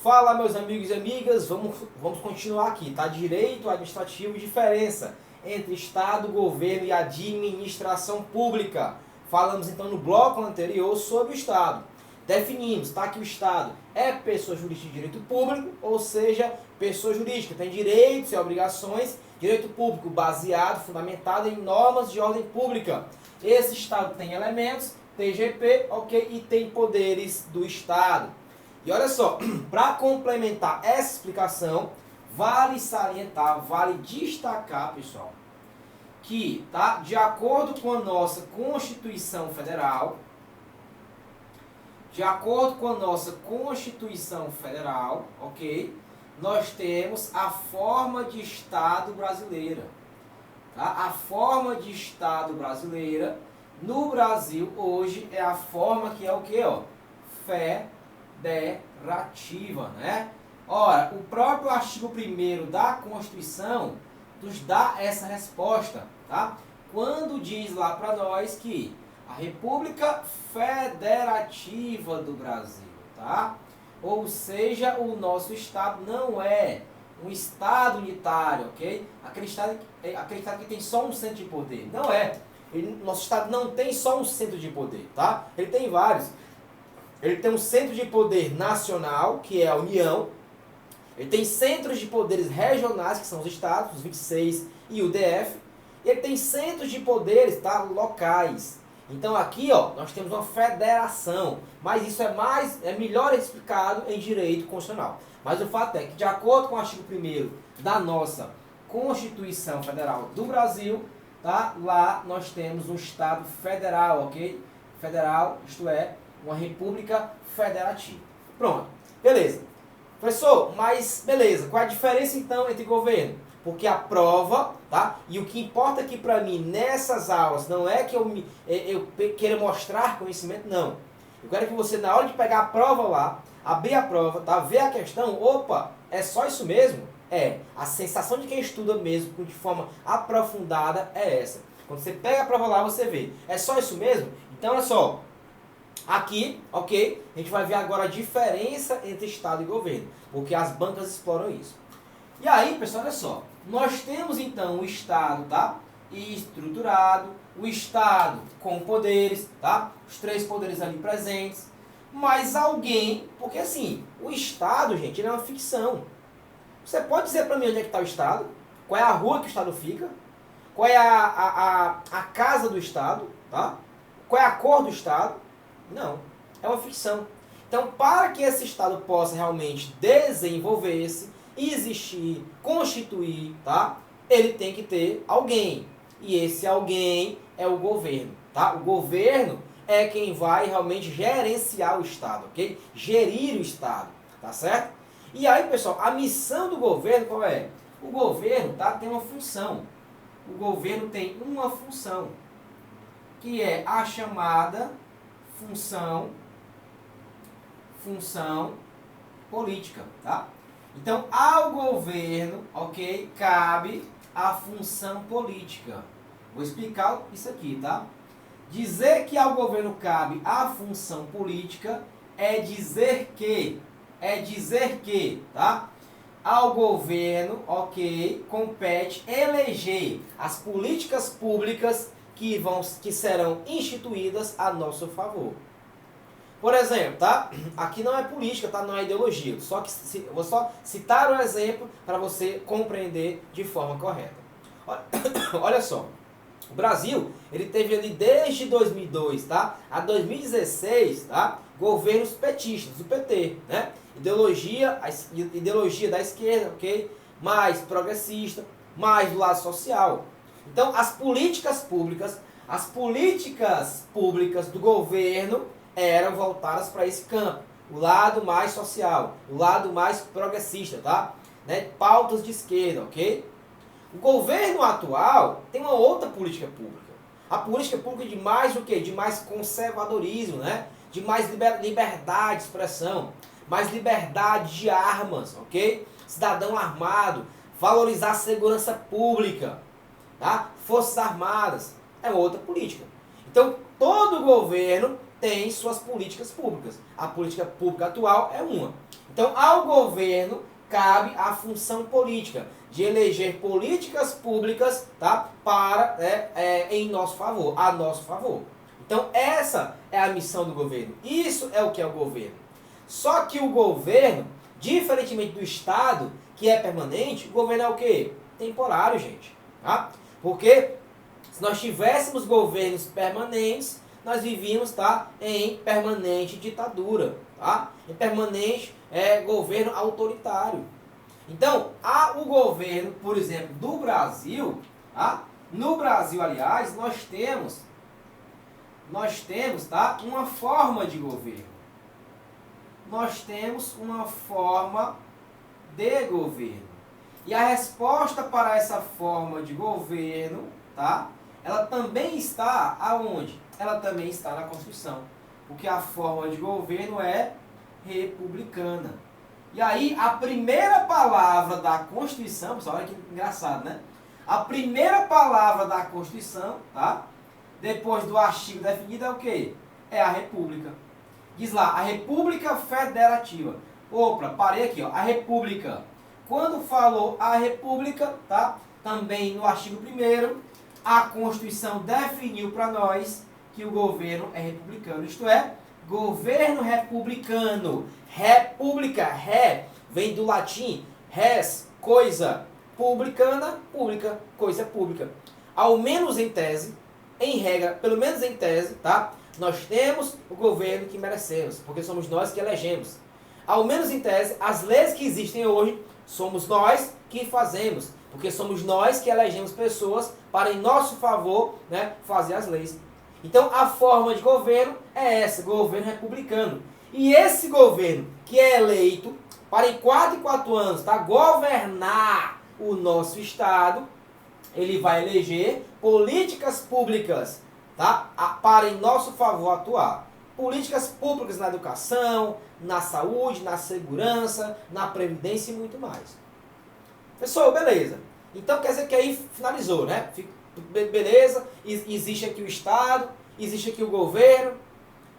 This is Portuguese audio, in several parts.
Fala, meus amigos e amigas, vamos continuar aqui, tá? Direito administrativo e diferença entre Estado, governo e administração pública. Falamos então no bloco anterior sobre o Estado. Definimos, tá? Que o Estado é pessoa jurídica de direito público, ou seja, pessoa jurídica, tem direitos e obrigações, direito público baseado, fundamentado em normas de ordem pública. Esse Estado tem elementos, TGP, ok? E tem poderes do Estado. E olha só, para complementar essa explicação, vale salientar, vale destacar, pessoal, que, tá, de acordo com a nossa Constituição Federal, ok, nós temos a forma de Estado brasileira. Tá? A forma de Estado brasileira no Brasil hoje é a forma que é o quê? Ó? Federativa, né? Ora, o próprio artigo 1º da Constituição nos dá essa resposta, tá? Quando diz lá para nós que a República Federativa do Brasil, tá? Ou seja, o nosso Estado não é um Estado unitário, ok? Aquele Estado que tem só um centro de poder. Não é. Nosso Estado não tem só um centro de poder, tá? Ele tem vários. Ele tem um centro de poder nacional, que é a União. Ele tem centros de poderes regionais, que são os estados, os 26 e o DF. E ele tem centros de poderes, tá, locais. Então aqui, ó, nós temos uma federação, mas isso é melhor explicado em direito constitucional. Mas o fato é que, de acordo com o artigo 1º da nossa Constituição Federal do Brasil, tá, lá nós temos um Estado federal, ok? Federal, isto é, uma república federativa. Pronto, beleza. Professor, mas beleza, qual é a diferença então entre governo? Porque a prova, tá? E o que importa aqui para mim nessas aulas não é que eu queira mostrar conhecimento, não. Eu quero que você, na hora de pegar a prova lá, abrir a prova, tá? Ver a questão, opa, é só isso mesmo? É. A sensação de quem estuda mesmo, de forma aprofundada, é essa. Quando você pega a prova lá, você vê. É só isso mesmo? Então, olha só. Aqui, ok, a gente vai ver agora a diferença entre Estado e governo, porque as bancas exploram isso. E aí, pessoal, olha só, nós temos então o Estado, tá, estruturado, o Estado com poderes, tá, os 3 poderes ali presentes, mas alguém, porque assim, o Estado, gente, ele é uma ficção. Você pode dizer para mim onde é que está o Estado? Qual é a rua que o Estado fica? Qual é a casa do Estado? Tá? Qual é a cor do Estado? Não, é uma ficção. Então, para que esse Estado possa realmente desenvolver-se, existir, constituir, tá? Ele tem que ter alguém. E esse alguém é o governo, tá? O governo é quem vai realmente gerenciar o Estado, ok? Gerir o Estado, tá certo? E aí, pessoal, a missão do governo qual é? O governo, tá, tem uma função. O governo tem uma função, que é a chamada função política, tá? Então, ao governo, ok, cabe a função política. Vou explicar isso aqui, tá? Dizer que ao governo cabe a função política é dizer que, tá? Ao governo, ok, compete eleger as políticas públicas que serão instituídas a nosso favor. Por exemplo, tá? Aqui não é política, tá? Não é ideologia. Vou só citar um exemplo para você compreender de forma correta. Olha só. O Brasil, ele teve ali desde 2002, tá? A 2016, tá? Governos petistas, do PT, né? Ideologia da esquerda, ok? Mais progressista, mais do lado social. Então, as políticas públicas do governo eram voltadas para esse campo, o lado mais social, o lado mais progressista, tá? Né? Pautas de esquerda, ok? O governo atual tem uma outra política pública. A política pública de mais o quê? De mais conservadorismo, né? De mais liberdade de expressão, mais liberdade de armas, ok? Cidadão armado, valorizar a segurança pública, tá? Forças Armadas, é outra política. Então, todo governo tem suas políticas públicas. A política pública atual é uma. Então, ao governo cabe a função política de eleger políticas públicas, tá, para em nosso favor, a nosso favor. Então, essa é a missão do governo. Isso é o que é o governo. Só que o governo, diferentemente do Estado, que é permanente, o governo é o quê? Temporário, gente. Tá? Porque se nós tivéssemos governos permanentes, nós vivíamos, tá, em permanente ditadura, tá? Em permanente governo autoritário. Então, o governo, por exemplo, do Brasil, tá? No Brasil, aliás, nós temos, tá, uma forma de governo. Nós temos uma forma de governo. E a resposta para essa forma de governo, tá, ela também está aonde? Ela também está na Constituição. Porque a forma de governo é republicana. E aí, a primeira palavra da Constituição, pessoal, olha que engraçado, né? A primeira palavra da Constituição, tá? Depois do artigo definido é o quê? É a República. Diz lá, a República Federativa. Opa, parei aqui, ó. A República. Quando falou a República, tá? Também no artigo 1º, a Constituição definiu para nós que o governo é republicano. Isto é, governo republicano. República, ré, vem do latim, res, coisa, publicana, pública, coisa pública. Ao menos em tese, em regra, pelo menos em tese, tá? Nós temos o governo que merecemos, porque somos nós que elegemos. Ao menos em tese, as leis que existem hoje, somos nós que fazemos, porque somos nós que elegemos pessoas para, em nosso favor, né, fazer as leis. Então, a forma de governo é essa, governo republicano. E esse governo que é eleito para em 4 em 4 anos, tá, governar o nosso Estado, ele vai eleger políticas públicas, tá, para em nosso favor atuar. Políticas públicas na educação, na saúde, na segurança, na previdência e muito mais. Pessoal, beleza. Então quer dizer que aí finalizou, né? Beleza, existe aqui o Estado, existe aqui o governo.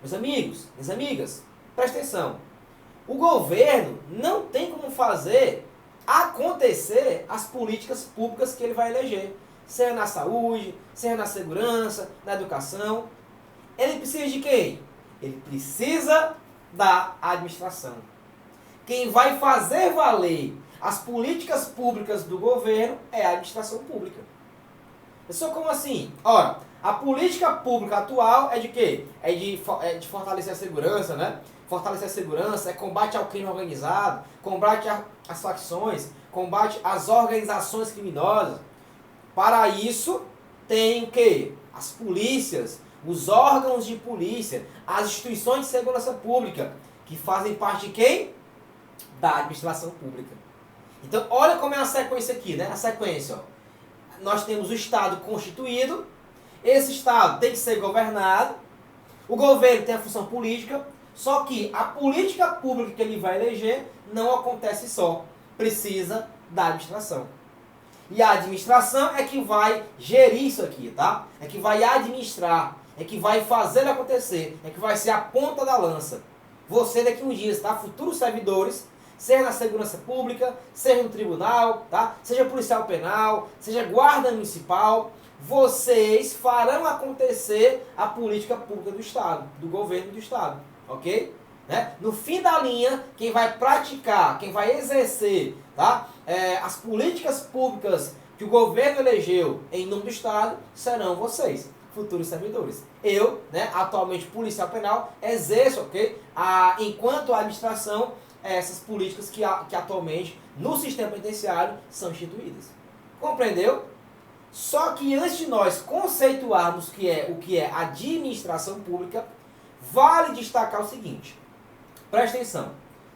Meus amigos, minhas amigas, presta atenção. O governo não tem como fazer acontecer as políticas públicas que ele vai eleger. Seja na saúde, seja na segurança, na educação. Ele precisa de quem? Ele precisa da administração. Quem vai fazer valer as políticas públicas do governo é a administração pública. Pessoal, como assim? Ora, a política pública atual é de quê? É de fortalecer a segurança, né? Fortalecer a segurança é combate ao crime organizado, combate às facções, combate às organizações criminosas. Para isso, tem o quê? As polícias, os órgãos de polícia, as instituições de segurança pública, que fazem parte de quem? Da administração pública. Então, olha como é a sequência aqui, né? A sequência, ó. Nós temos o Estado constituído, esse Estado tem que ser governado, o governo tem a função política, só que a política pública que ele vai eleger não acontece só, precisa da administração. E a administração é que vai gerir isso aqui, tá? É que vai administrar, é que vai fazer acontecer, é que vai ser a ponta da lança. Você daqui a uns dias, tá? Futuros servidores, seja na segurança pública, seja no tribunal, tá? Seja policial penal, seja guarda municipal, vocês farão acontecer a política pública do Estado, do governo do Estado, ok? Né? No fim da linha, quem vai praticar, quem vai exercer, tá? As políticas públicas que o governo elegeu em nome do Estado serão vocês, futuros servidores. Eu, né, atualmente policial penal, exerço, ok? Enquanto a administração, essas políticas que atualmente no sistema penitenciário são instituídas. Compreendeu? Só que antes de nós conceituarmos o que é administração pública, vale destacar o seguinte. Presta atenção.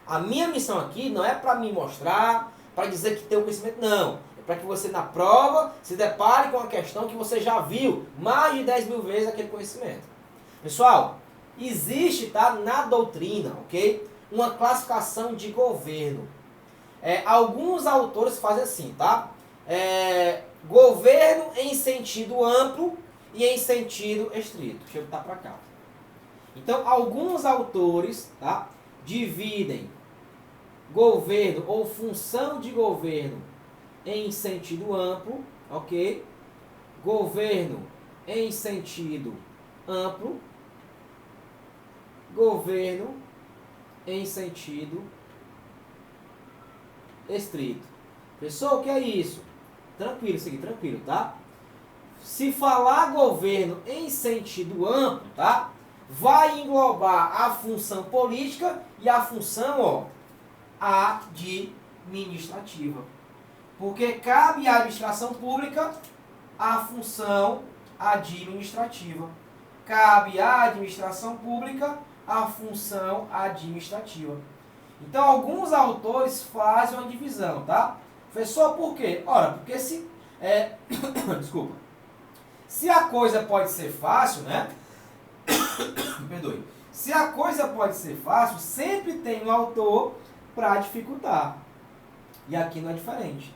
A minha missão aqui não é para me mostrar, para dizer que tem o conhecimento, não. É para que você na prova se depare com uma questão que você já viu mais de 10 mil vezes aquele conhecimento. Pessoal, existe, tá, na doutrina, ok? Uma classificação de governo. Alguns autores fazem assim, tá? Governo em sentido amplo e em sentido estrito. Deixa eu botar para cá. Então, alguns autores, tá, dividem governo ou função de governo em sentido amplo, ok? Governo em sentido amplo, governo em sentido estrito. Pessoal, o que é isso? Tranquilo, isso aqui, tranquilo, tá? Se falar governo em sentido amplo, tá? Vai englobar a função política e a função, ó, administrativa. Porque cabe à administração pública a função administrativa. Cabe à administração pública a função administrativa. Então, alguns autores fazem uma divisão, tá? Professor, por quê? Ora, porque se... desculpa. Se a coisa pode ser fácil, né? Me perdoe. Se a coisa pode ser fácil, sempre tem um autor para dificultar. E aqui não é diferente.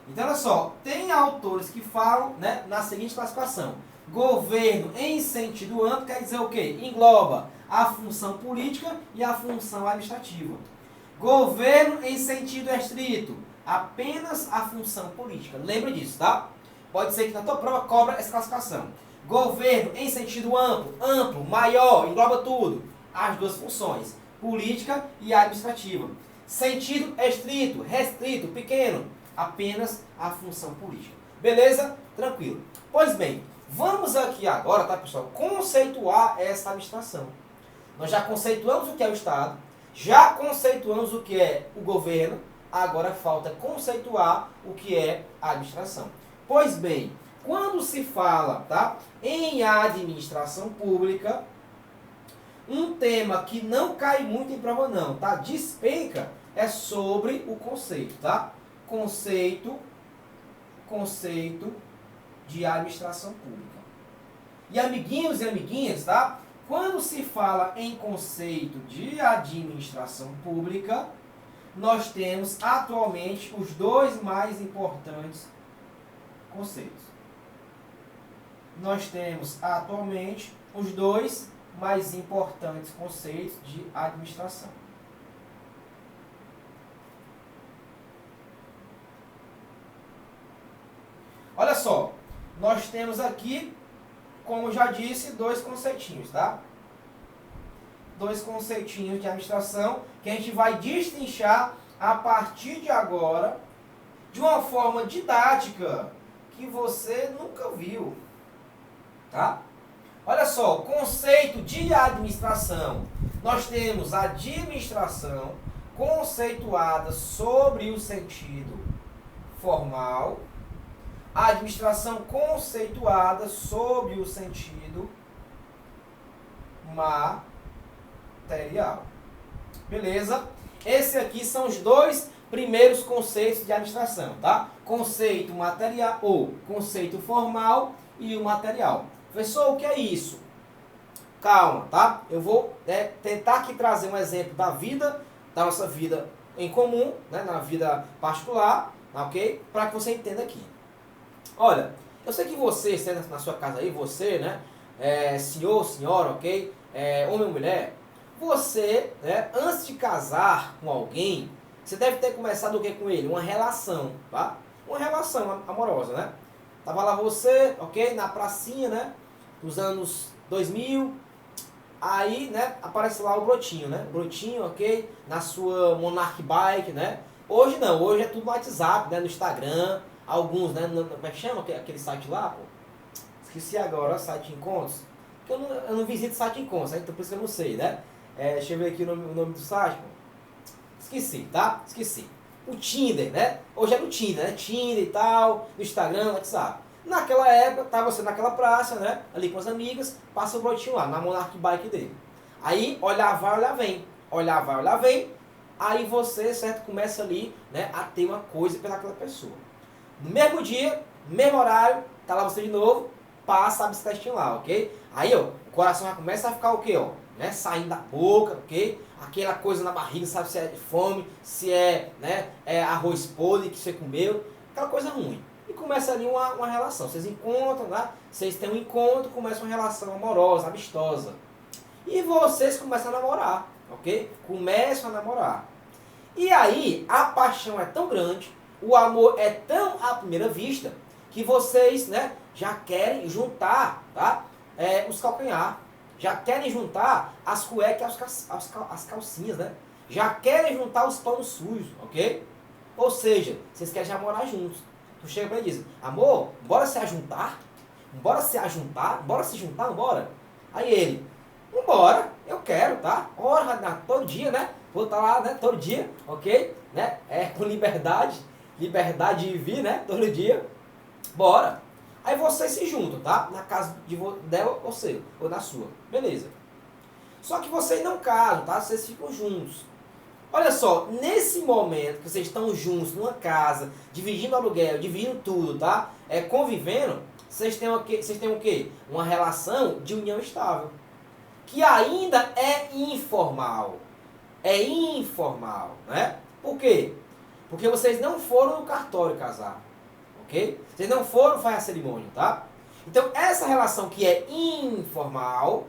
Então, olha só, tem autores que falam, né, na seguinte classificação. Governo em sentido amplo quer dizer o quê? Engloba a função política e a função administrativa. Governo em sentido estrito, apenas a função política. Lembra disso, tá? Pode ser que na tua prova cobra essa classificação. Governo em sentido amplo, maior, engloba tudo. As duas funções, política e administrativa. Sentido estrito, restrito, pequeno, apenas a função política. Beleza? Tranquilo. Pois bem, vamos aqui agora, tá, pessoal, conceituar essa administração. Nós já conceituamos o que é o Estado, já conceituamos o que é o governo, agora falta conceituar o que é a administração. Pois bem, quando se fala, tá, em administração pública, um tema que não cai muito em prova não, tá? Despenca é sobre o conceito, tá? Conceito de administração pública. E amiguinhos e amiguinhas, tá? Quando se fala em conceito de administração pública, nós temos atualmente os dois mais importantes conceitos. Nós temos atualmente os dois mais importantes conceitos de administração. Olha só, nós temos aqui, como eu já disse, dois conceitinhos, tá? Dois conceitinhos de administração que a gente vai destrinchar a partir de agora de uma forma didática que você nunca viu, tá? Olha só, conceito de administração. Nós temos a administração conceituada sobre o sentido formal, a administração conceituada sobre o sentido material. Beleza? Esses aqui são os dois primeiros conceitos de administração, tá? Conceito material, ou conceito formal e o material. Professor, o que é isso? Calma, tá? Eu vou tentar aqui trazer um exemplo da vida, da nossa vida em comum, né? Na vida particular, ok? Para que você entenda aqui. Olha, eu sei que você, na sua casa aí, você, né? Senhor, senhora, ok? Homem ou mulher, você, né? Antes de casar com alguém, você deve ter começado o que com ele? Uma relação, tá? Uma relação amorosa, né? Tava lá você, ok? Na pracinha, né? Dos anos 2000. Aí, né? Aparece lá o brotinho, né? O brotinho, ok? Na sua Monarch Bike, né? Hoje não, hoje é tudo no WhatsApp, né? No Instagram. Alguns, né? Como é que chama aquele site lá, pô? Esqueci agora, site de encontros. Porque eu não visito site de encontros, então por isso que eu não sei, né? Deixa eu ver aqui o nome do site, pô. Esqueci, tá? Esqueci. O Tinder, né? Hoje é no Tinder, né? Tinder e tal, no Instagram, WhatsApp. Naquela época, tava você naquela praça, né? Ali com as amigas, passa o brotinho lá, na Monarch Bike dele. Aí, olhar vai, olhar vem. Olhar vai, olhar vem. Aí você, certo, começa ali, né? A ter uma coisa pelaquela pessoa. No mesmo dia, no mesmo horário, tá lá você de novo, passa a bicicletinha lá, ok? Aí, ó, o coração já começa a ficar o quê, ó? Né? Saindo da boca, ok? Aquela coisa na barriga, sabe se é de fome, se é, né, arroz podre que você comeu, aquela coisa ruim. E começa ali uma relação. Vocês encontram, né? Vocês têm um encontro, começa uma relação amorosa, amistosa. E vocês começam a namorar, ok? Começam a namorar. E aí, a paixão é tão grande, o amor é tão à primeira vista, que vocês, né, já querem juntar, tá? Os calcanhar, já querem juntar as cuecas e as calcinhas, né? Já querem juntar os panos sujos, ok? Ou seja, vocês querem já morar juntos. Tu chega pra ele e diz, amor, bora se ajuntar? Bora se ajuntar? Bora se juntar? Bora? Aí ele, vambora, eu quero, tá? Ora, todo dia, né? Vou estar lá, né? Todo dia, ok? Né? Com liberdade de vir, né? Todo dia. Bora. Aí vocês se juntam, tá? Na casa dela ou seu, ou na sua. Beleza. Só que vocês não casam, tá? Vocês ficam juntos. Olha só, nesse momento que vocês estão juntos numa casa, dividindo aluguel, dividindo tudo, tá? Convivendo, vocês têm o quê? Uma relação de união estável. Que ainda é informal. É informal, né? Por quê? Porque vocês não foram no cartório casar. Ok? Vocês não foram fazer a cerimônia, tá? Então, essa relação que é informal,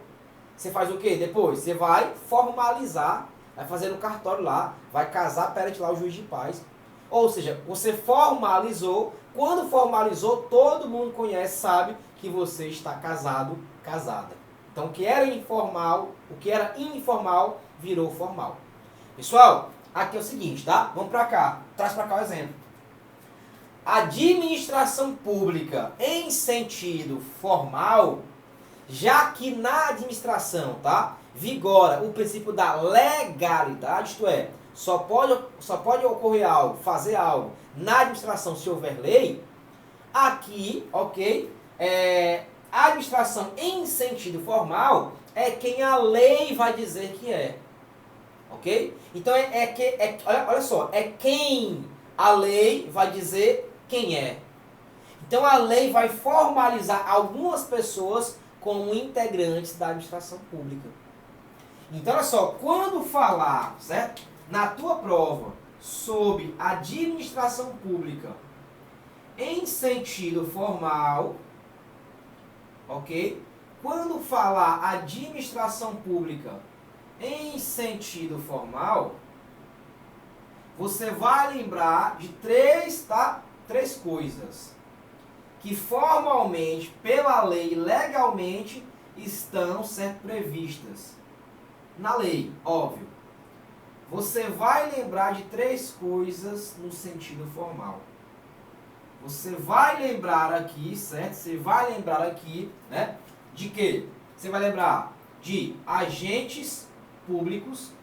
você faz o quê? Depois, você vai formalizar, vai fazer no cartório lá, vai casar perante lá o juiz de paz. Ou seja, você formalizou, quando formalizou, todo mundo conhece, sabe que você está casado, casada. Então, o que era informal virou formal. Pessoal, aqui é o seguinte, tá? Vamos pra cá, traz pra cá o exemplo. Administração pública em sentido formal, já que na administração, tá, vigora o princípio da legalidade, isto é, só pode ocorrer algo, fazer algo na administração se houver lei, aqui, ok, a administração em sentido formal é quem a lei vai dizer que é, ok? Então olha só, é quem a lei vai dizer quem é. Então a lei vai formalizar algumas pessoas como integrantes da administração pública. Então olha só, quando falar, certo? Na tua prova sobre administração pública em sentido formal, ok? Quando falar administração pública em sentido formal, você vai lembrar de três coisas que formalmente, pela lei, legalmente, estão sendo previstas na lei, óbvio. Você vai lembrar de três coisas no sentido formal. Você vai lembrar aqui, certo? Você vai lembrar aqui, né? De quê? Você vai lembrar de agentes públicos,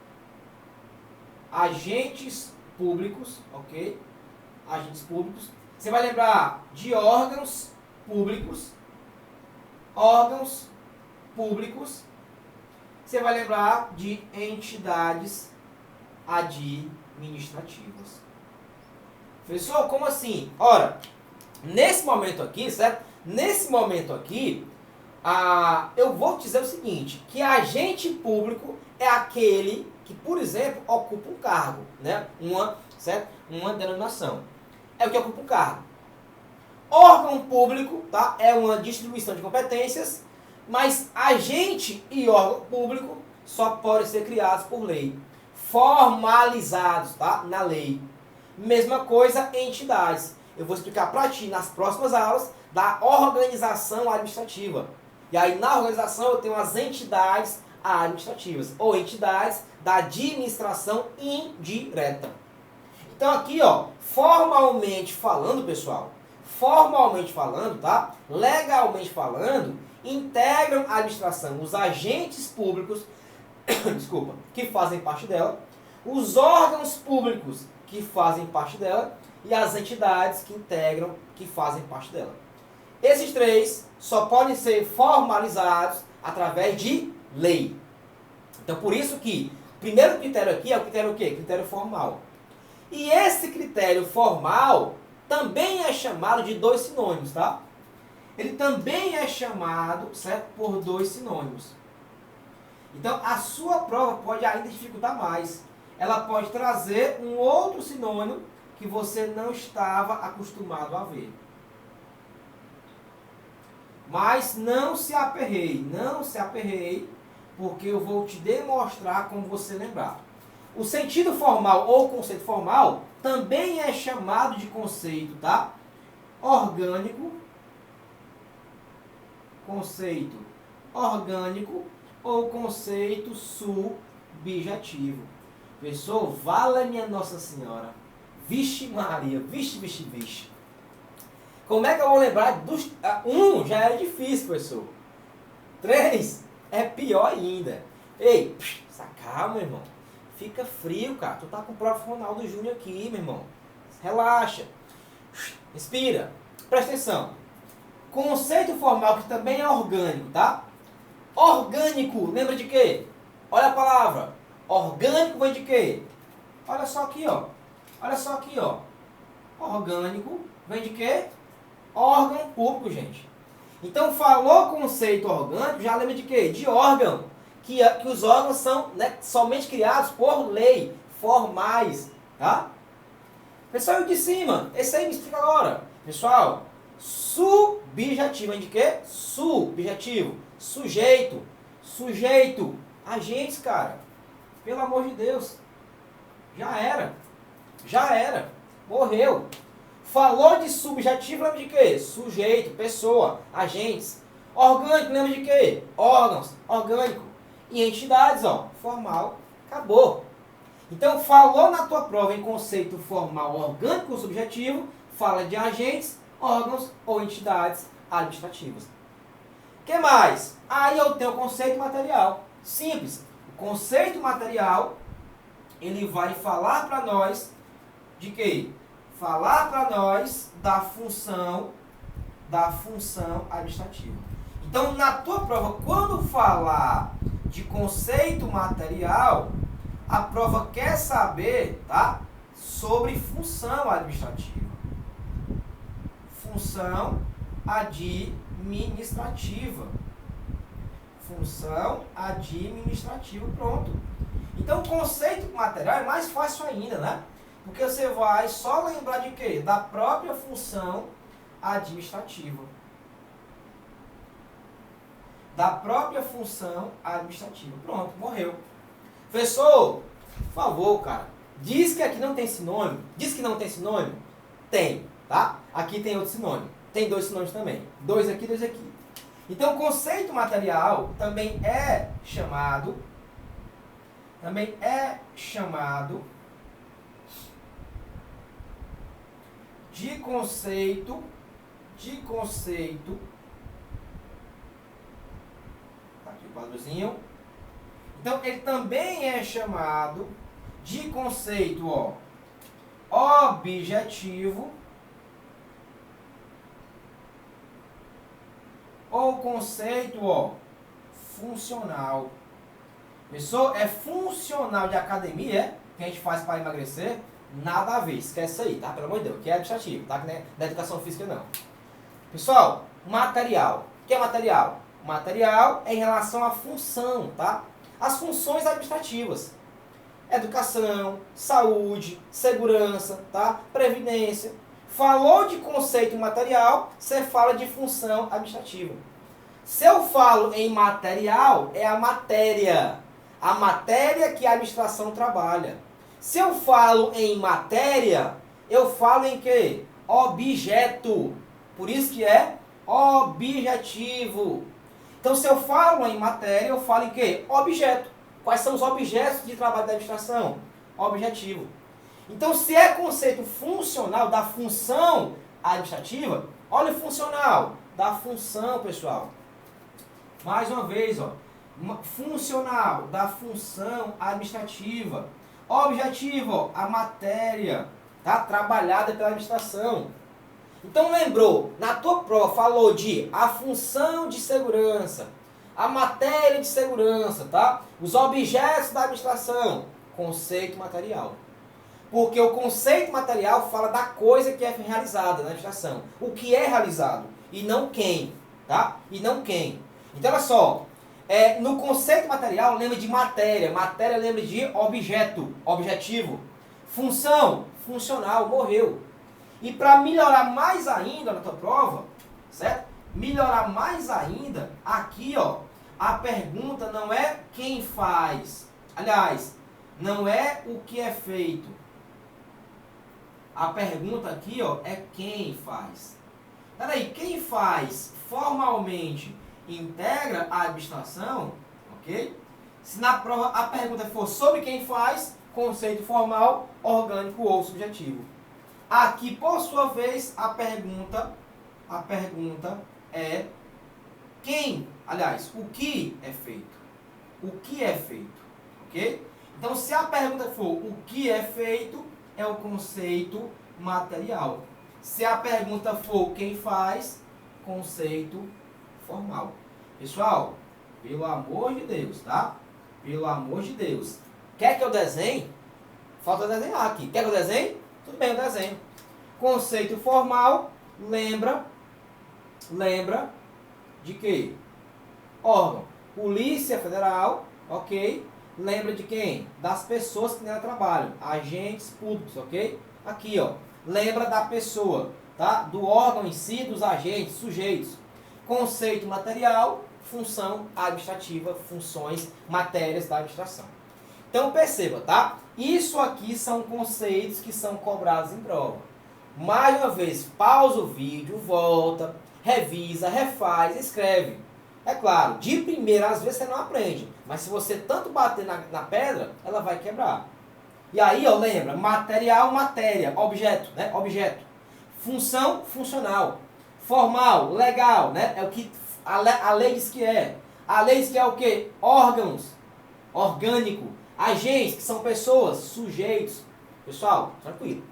ok? Agentes públicos. Você vai lembrar de órgãos públicos. Você vai lembrar de entidades administrativas. Professor, como assim? Ora, nesse momento aqui, certo? Nesse momento aqui, eu vou te dizer o seguinte, que agente público é aquele que, por exemplo, ocupa um cargo, né? Uma denominação. É o que ocupa um cargo. Órgão público, tá? É uma distribuição de competências, mas agente e órgão público só podem ser criados por lei. Formalizados, tá? Na lei. Mesma coisa, entidades. Eu vou explicar para ti nas próximas aulas da organização administrativa. E aí na organização eu tenho as entidades administrativas, ou entidades da administração indireta. Então aqui, ó, formalmente falando, pessoal, tá? Legalmente falando, integram a administração os agentes públicos, desculpa, que fazem parte dela, os órgãos públicos que fazem parte dela e as entidades que integram, que fazem parte dela. Esses três só podem ser formalizados através de lei. Então, por isso que o primeiro critério aqui é o critério o quê? Critério formal. E esse critério formal também é chamado de dois sinônimos, tá? Ele também é chamado, certo, por dois sinônimos. Então, a sua prova pode ainda dificultar mais. Ela pode trazer um outro sinônimo que você não estava acostumado a ver. Mas não se aperreie, porque eu vou te demonstrar como você lembrar. O sentido formal ou conceito formal também é chamado de conceito, tá? Orgânico, conceito orgânico ou conceito subjetivo. Pessoal, vala minha Nossa Senhora. Vixe Maria, vixe, vixe, vixe. Como é que eu vou lembrar dos... Um já era difícil, professor. 3 é pior ainda. Ei, calma, irmão. Fica frio, cara. Tu tá com o prof. Ronaldo Júnior aqui, meu irmão. Relaxa. Respira. Presta atenção. Conceito formal que também é orgânico, tá? Orgânico, lembra de quê? Olha a palavra. Orgânico vem de quê? Olha só aqui, ó. Olha só aqui, ó. Orgânico vem de quê? Órgão público, gente. Então, falou conceito orgânico, já lembra de quê? De órgão. Que os órgãos são, né, somente criados por lei, formais, tá? Pessoal, e o de cima? Esse aí me explica agora. Pessoal, subjetivo vem de quê? Subjetivo. Sujeito. Sujeito. Agentes, cara. Pelo amor de Deus. Já era. Já era. Morreu. Falou de subjetivo, lembra de quê? Sujeito, pessoa, agentes. Orgânico, lembra de quê? Órgãos, orgânico. E entidades, ó, formal, acabou. Então, falou na tua prova em conceito formal, orgânico ou subjetivo, fala de agentes, órgãos ou entidades administrativas. O que mais? Aí eu tenho o conceito material. Simples. O conceito material, ele vai falar para nós de quê? Falar para nós da função administrativa. Então, na tua prova, quando falar de conceito material, a prova quer saber, tá, sobre função administrativa. Função administrativa. Função administrativa, pronto. Então, o conceito material é mais fácil ainda, né? Porque você vai só lembrar de quê? Da própria função administrativa. Da própria função administrativa. Pronto, morreu. Professor, por favor, cara. Diz que aqui não tem sinônimo. Diz que não tem sinônimo? Tem, tá? Aqui tem outro sinônimo. Tem 2 sinônimos também. 2 aqui, 2 aqui. Então, o conceito material também é chamado de conceito, tá aqui o quadrozinho. Então, ele também é chamado de conceito, ó, objetivo ou conceito, ó, funcional. Pessoal, é funcional de academia, que a gente faz para emagrecer? Nada a ver, esquece isso aí, tá? Pelo amor de Deus, que é administrativo, tá? Que não é da educação física, não. Pessoal, material. O que é material? Material é em relação à função, tá? As funções administrativas. Educação, saúde, segurança, tá? Previdência. Falou de conceito material, você fala de função administrativa. Se eu falo em material, é a matéria. A matéria que a administração trabalha. Se eu falo em matéria, eu falo em quê? Objeto. Por isso que é objetivo. Então, se eu falo em matéria, eu falo em quê? Objeto. Quais são os objetos de trabalho da administração? Objetivo. Então, se é conceito funcional da função administrativa, olha o funcional da função, pessoal. Mais uma vez, ó. Funcional da função administrativa. Objetivo, ó, a matéria, tá? Trabalhada pela administração. Então, lembrou, na tua prova falou de a função de segurança, a matéria de segurança, tá? Os objetos da administração, conceito material. Porque o conceito material fala da coisa que é realizada na administração. O que é realizado e não quem, tá? E não quem. Então, olha só, no conceito material lembra de matéria, matéria lembra de objeto, objetivo. Função, funcional, morreu. E para melhorar mais ainda na tua prova, certo? Melhorar mais ainda, aqui, ó, a pergunta não é quem faz. Aliás, Não é o que é feito. A pergunta aqui, ó, é quem faz. Peraí, quem faz formalmente integra a abstração, ok? Se na prova a pergunta for sobre quem faz, conceito formal, orgânico ou subjetivo. Aqui, por sua vez, a pergunta é quem, aliás, o que é feito. O que é feito, ok? Então, se a pergunta for o que é feito, é o conceito material. Se a pergunta for quem faz, conceito formal. Pessoal, pelo amor de Deus, tá? Pelo amor de Deus. Quer que eu desenhe? Falta desenhar aqui. Quer que eu desenhe? Tudo bem, eu desenho. Conceito formal, lembra de quê? Órgão. Polícia Federal, ok? Lembra de quem? Das pessoas que nela trabalham. Agentes públicos, ok? Aqui, ó. Lembra da pessoa, tá? Do órgão em si, dos agentes, sujeitos. Conceito material, função administrativa, funções, matérias da administração. Então perceba, tá? Isso aqui são conceitos que são cobrados em prova. Mais uma vez, pausa o vídeo, volta, revisa, refaz, escreve. É claro, de primeira às vezes você não aprende, mas se você tanto bater na pedra, ela vai quebrar. E aí, ó, lembra, material, matéria, objeto, né? Objeto. Função, funcional. Formal, legal, né? É o que a lei diz que é. A lei diz que é o quê? Órgãos, orgânico. Agentes, que são pessoas, sujeitos. Pessoal, tranquilo.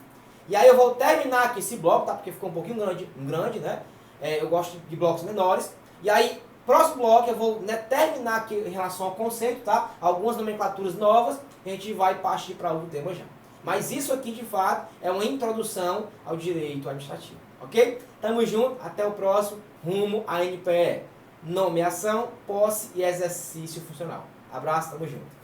E aí eu vou terminar aqui esse bloco, tá? Porque ficou um pouquinho grande, né? Eu gosto de blocos menores. E aí, próximo bloco eu vou, né, terminar aqui em relação ao conceito, tá? Algumas nomenclaturas novas, e a gente vai partir para outro tema já. Mas isso aqui, de fato, é uma introdução ao direito administrativo, ok? Tamo junto, até o próximo, rumo à NPE. Nomeação, posse e exercício funcional. Abraço, tamo junto.